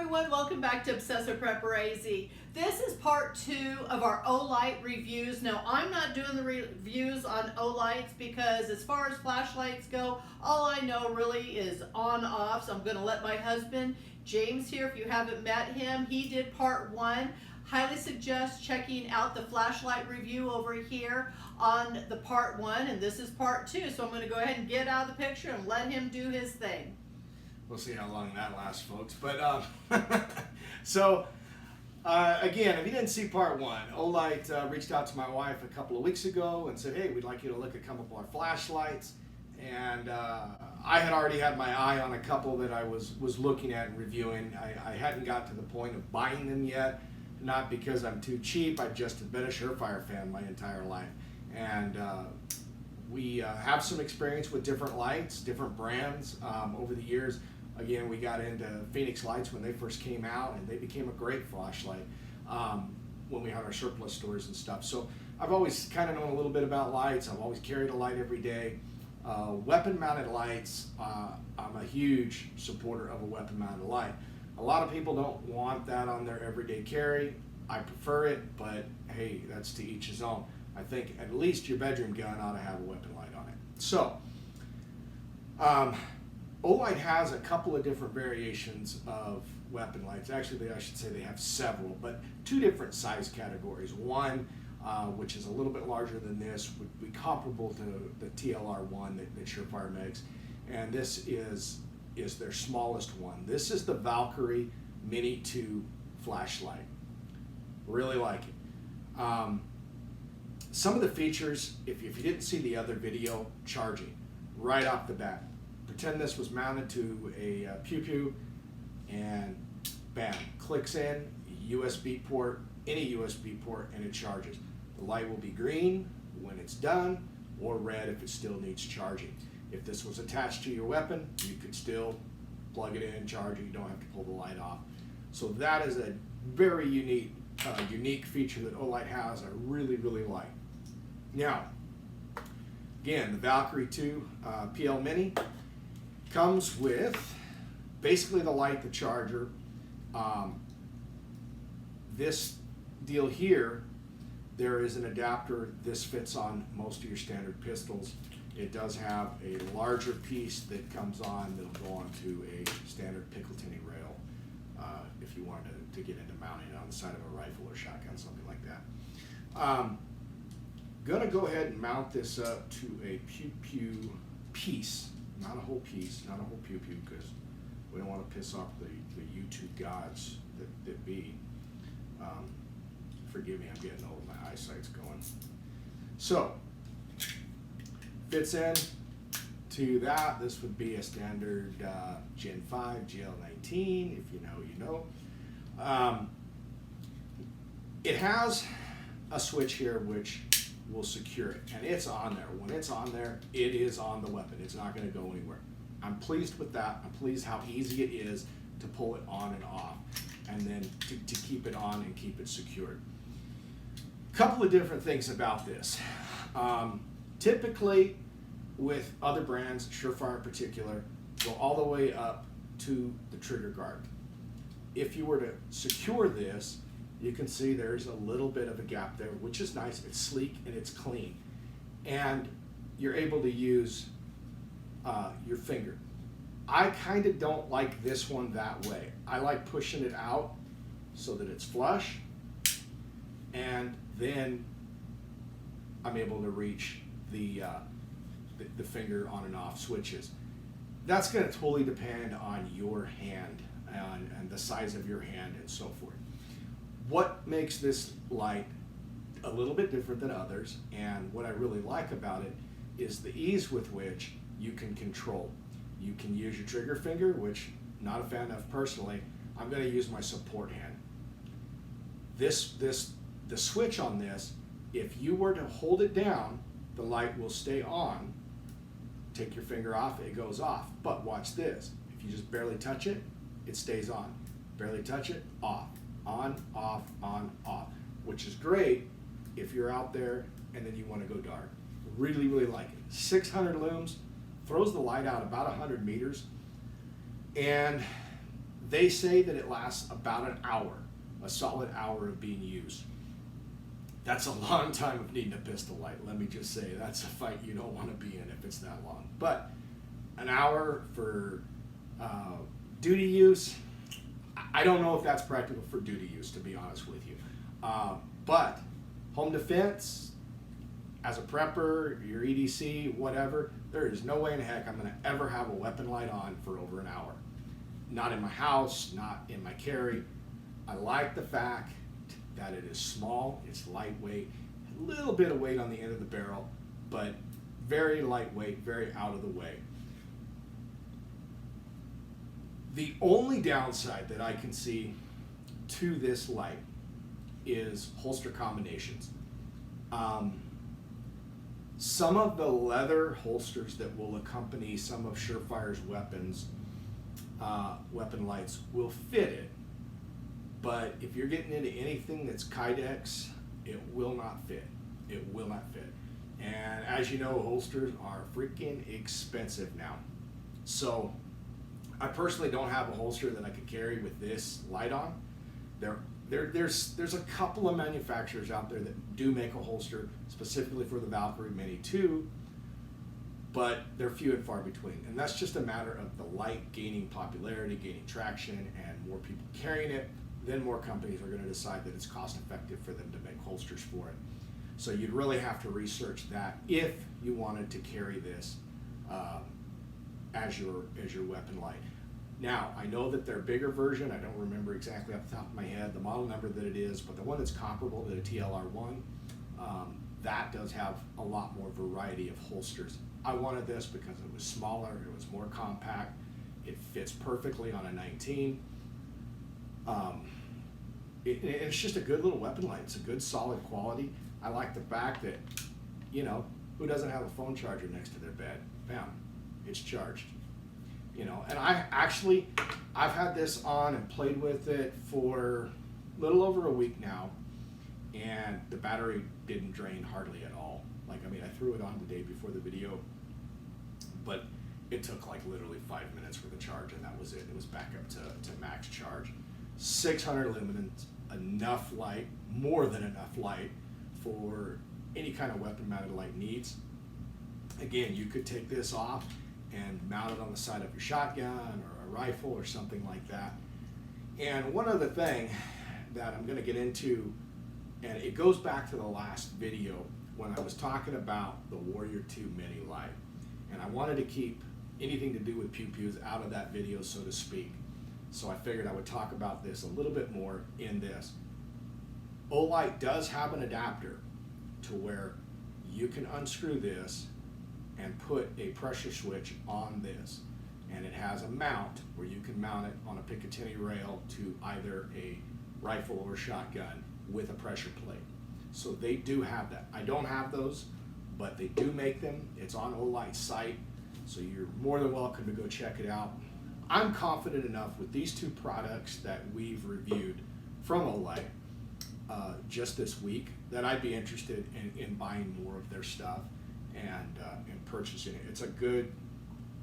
everyone, welcome back to Obsessive Prepper-AZ. This is part 2 of our Olight reviews. Now I'm not doing the reviews on Olights because as far as flashlights go, all I know really is on off, so I'm going to let my husband, James here, if you haven't met him, he did part 1. Highly suggest checking out the flashlight review over here on the part 1, and this is part 2, so I'm going to go ahead and get out of the picture and let him do his thing. We'll see how long that lasts, folks. But again, if you didn't see part 1, Olight reached out to my wife a couple of weeks ago and said, "Hey, we'd like you to look at a couple of our flashlights." And I had already had my eye on a couple that I was looking at and reviewing. I hadn't got to the point of buying them yet, not because I'm too cheap. I've just been a Surefire fan my entire life, and we have some experience with different lights, different brands over the years. Again, we got into Phoenix lights when they first came out, and they became a great flashlight when we had our surplus stores and stuff. So I've always kind of known a little bit about lights. I've always carried a light every day. Weapon-mounted lights, I'm a huge supporter of a weapon-mounted light. A lot of people don't want that on their everyday carry. I prefer it, but hey, that's to each his own. I think at least your bedroom gun ought to have a weapon light on it. So, Olight has a couple of different variations of weapon lights. Actually, I should say they have several, but 2 different size categories. One, which is a little bit larger than this, would be comparable to the TLR1 that Surefire makes, and this is their smallest one. This is the Valkyrie Mini 2 flashlight. Really like it. Some of the features, if you didn't see the other video, charging right off the bat. Pretend this was mounted to a pew and bam, clicks in, USB port, any USB port, and it charges. The light will be green when it's done, or red if it still needs charging. If this was attached to your weapon, you could still plug it in, charge it, you don't have to pull the light off. So that is a very unique feature that Olight has, I really, really like. Now, again, the Valkyrie 2 PL Mini comes with basically the light, the charger. This deal here, there is an adapter. This fits on most of your standard pistols. It does have a larger piece that comes on that'll go onto a standard Picatinny rail if you wanted to get into mounting it on the side of a rifle or shotgun, something like that. Gonna go ahead and mount this up to a pew piece, not a whole piece, not a whole pew, because we don't want to piss off the YouTube gods that be. Forgive me, I'm getting old, my eyesight's going. So, fits in to that. This would be a standard Gen 5 GL19, if you know, you know. It has a switch here which will secure it, and it's on there. When it's on there, it is on the weapon. It's not going to go anywhere. I'm pleased with that. I'm pleased how easy it is to pull it on and off, and then to keep it on and keep it secured. Couple of different things about this. Typically, with other brands, Surefire in particular, go all the way up to the trigger guard. If you were to secure this, you can see there's a little bit of a gap there, which is nice. It's sleek and it's clean. And you're able to use your finger. I kind of don't like this one that way. I like pushing it out so that it's flush, and then I'm able to reach the finger on and off switches. That's going to totally depend on your hand and the size of your hand and so forth. What makes this light a little bit different than others, and what I really like about it, is the ease with which you can control. You can use your trigger finger, which I'm not a fan of personally. I'm going to use my support hand. The switch on this, if you were to hold it down, the light will stay on. Take your finger off, it goes off. But watch this. If you just barely touch it, it stays on. Barely touch it, off. On, off, which is great if you're out there and then you want to go dark. Really, really like it. 600 looms, throws the light out about 100 meters, and They say that it lasts about an hour, a solid hour of being used. That's a long time of needing a pistol light. Let me just say, that's a fight you don't want to be in if it's that long. But an hour for duty use, I don't know if that's practical for duty use, to be honest with you. But home defense, as a prepper, your EDC, whatever, there is no way in heck I'm going to ever have a weapon light on for over an hour. Not in my house, not in my carry. I like the fact that it is small, it's lightweight, a little bit of weight on the end of the barrel, but very lightweight, very out of the way. The only downside that I can see to this light is holster combinations. Some of the leather holsters that will accompany some of Surefire's weapons, weapon lights will fit it. But if you're getting into anything that's Kydex, it will not fit. It will not fit. And as you know, holsters are freaking expensive now. So I personally don't have a holster that I could carry with this light on. There's a couple of manufacturers out there that do make a holster specifically for the Valkyrie Mini 2, but they're few and far between. And that's just a matter of the light gaining popularity, gaining traction, and more people carrying it. Then more companies are going to decide that it's cost effective for them to make holsters for it. So you'd really have to research that if you wanted to carry this as your weapon light. Now, I know that their bigger version, I don't remember exactly off the top of my head the model number that it is, but the one that's comparable to the TLR1, that does have a lot more variety of holsters. I wanted this because it was smaller, it was more compact, it fits perfectly on a 19. It's just a good little weapon light. It's a good solid quality. I like the fact that, you know, who doesn't have a phone charger next to their bed? Bam, it's charged. You know, and I've had this on and played with it for a little over a week now, and the battery didn't drain hardly at all. Like, I mean, I threw it on the day before the video, but it took like literally 5 minutes for the charge, and that was it. It was back up to max charge. 600 lumens, enough light, more than enough light for any kind of weapon mounted light needs. Again, you could take this off and mount it on the side of your shotgun or a rifle or something like that. And one other thing that I'm going to get into, and it goes back to the last video when I was talking about the Warrior 2 Mini Light, and I wanted to keep anything to do with pew-pews out of that video, so to speak. So I figured I would talk about this a little bit more in this. Olight does have an adapter to where you can unscrew this and put a pressure switch on this, and it has a mount where you can mount it on a Picatinny rail to either a rifle or shotgun with a pressure plate. So they do have that. I don't have those, but they do make them. It's on Olight's site, so you're more than welcome to go check it out. I'm confident enough with these two products that we've reviewed from Olight just this week that I'd be interested in buying more of their stuff and purchasing it. It's a good,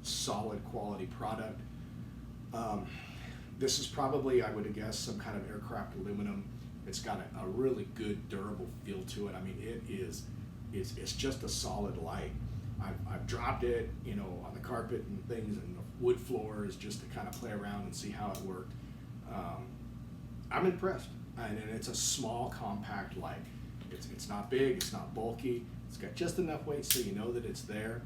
solid quality product. This is probably, I would guess, some kind of aircraft aluminum. It's got a really good, durable feel to it. I mean, it's just a solid light. I've dropped it, you know, on the carpet and things and the wood floors just to kind of play around and see how it worked. I'm impressed, and it's a small, compact light. It's not big, it's not bulky. It's got just enough weight so you know that it's there.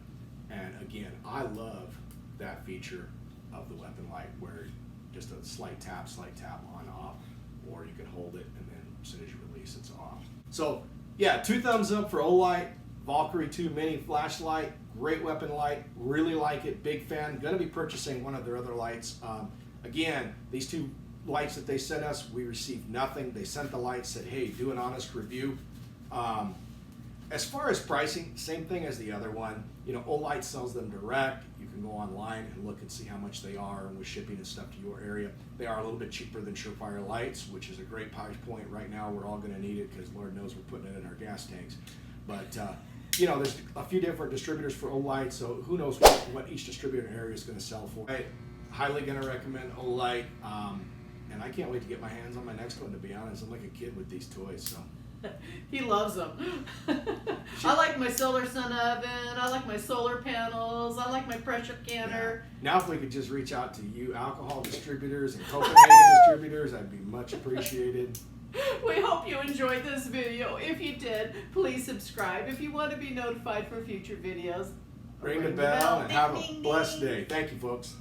And again, I love that feature of the weapon light where just a slight tap on off, or you can hold it and then as soon as you release, it's off. So yeah, 2 thumbs up for Olight Valkyrie 2 Mini flashlight. Great weapon light, really like it, big fan. Gonna be purchasing one of their other lights. Again, these 2 lights that they sent us, we received nothing. They sent the lights, said, hey, do an honest review. As far as pricing, same thing as the other one. You know, Olight sells them direct. You can go online and look and see how much they are, and with shipping and stuff to your area. They are a little bit cheaper than Surefire lights, which is a great price point right now. We're all gonna need it because Lord knows we're putting it in our gas tanks. But you know, there's a few different distributors for Olight, so who knows what each distributor area is gonna sell for. Right. highly going to recommend Olight. And I can't wait to get my hands on my next one, to be honest. I'm like a kid with these toys, so. He loves them. I like my solar sun oven. I like my solar panels. I like my pressure canner. Yeah. Now if we could just reach out to you alcohol distributors and Copenhagen distributors, I'd be much appreciated. We hope you enjoyed this video. If you did, please subscribe. If you want to be notified for future videos, Ring the bell and have a Ding, ding, blessed ding. day. Thank you, folks.